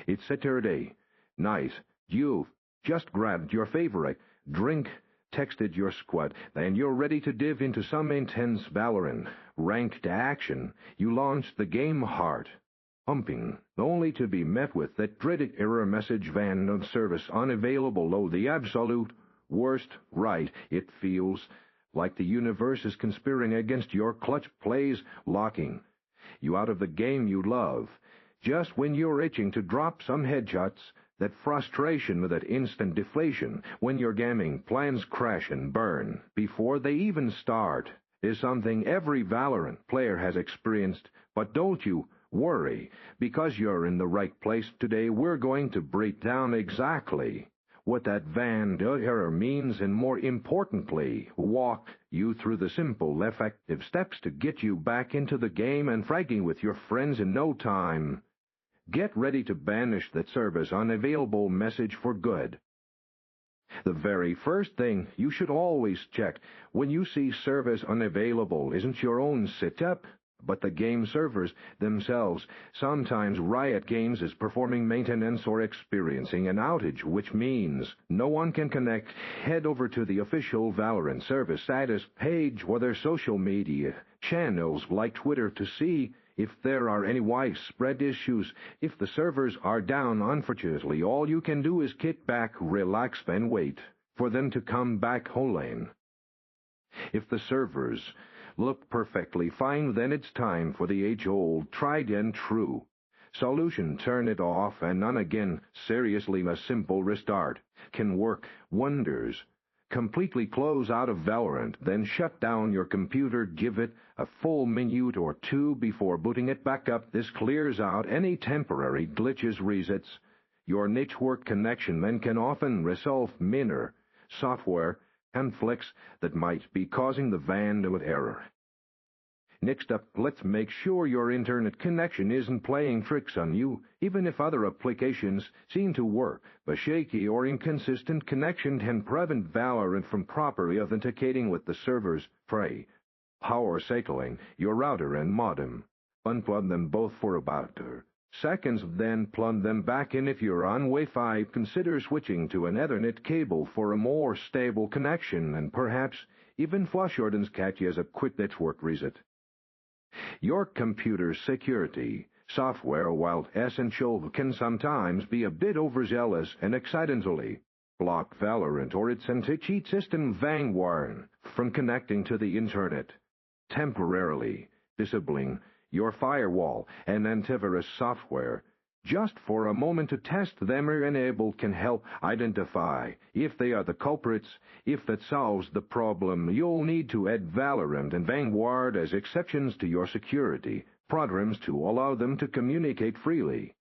It's Saturday night. You've just grabbed your favorite drink, texted your squad, and you're ready to dive into some intense Valorant ranked action. You launched the game hard, pumping, only to be met with that dreaded error message van of service unavailable. Oh, the absolute worst. Right, it feels like the universe is conspiring against your clutch plays, locking you out of the game you love. Just when you're itching to drop some headshots, that frustration with that instant deflation when your gaming plans crash and burn before they even start is something every Valorant player has experienced. But don't you worry, because you're in the right place today. We're going to break down exactly what that van error means, and more importantly, walk you through the simple, effective steps to get you back into the game and fragging with your friends in no time. Get ready to banish that service unavailable message for good. The very first thing you should always check when you see service unavailable isn't your own setup, but the game servers themselves. Sometimes Riot Games is performing maintenance or experiencing an outage, which means no one can connect. Head over to the official Valorant service status page or their social media channels like Twitter to see if there are any widespread issues. If the servers are down, unfortunately, all you can do is kick back, relax, and wait for them to come back whole. If the servers look perfectly fine, then it's time for the age-old, tried and true solution. Turn it off and on again. Seriously, a simple restart can work wonders. Completely close out of Valorant, then shut down your computer. Give it a full minute or two before booting it back up. This clears out any temporary glitches, resets your network connection, and can often resolve minor software conflicts that might be causing the vandal error. Next up, let's make sure your internet connection isn't playing tricks on you. Even if other applications seem to work, a shaky or inconsistent connection can prevent Valorant from properly authenticating with the servers. Pray power cycling your router and modem. Unplug them both for about seconds, then plug them back in. If you're on Wi-Fi, consider switching to an Ethernet cable for a more stable connection, and perhaps even flush Jordan's catchy as a quick network reset. Your computer's security software, while essential, can sometimes be a bit overzealous and accidentally block Valorant or its anti-cheat system Vanguard from connecting to the internet. Temporarily disabling your firewall and antivirus software just for a moment to test them or enable can help identify if they are the culprits. If that solves the problem, you'll need to add Valorant and Vanguard as exceptions to your security programs to allow them to communicate freely.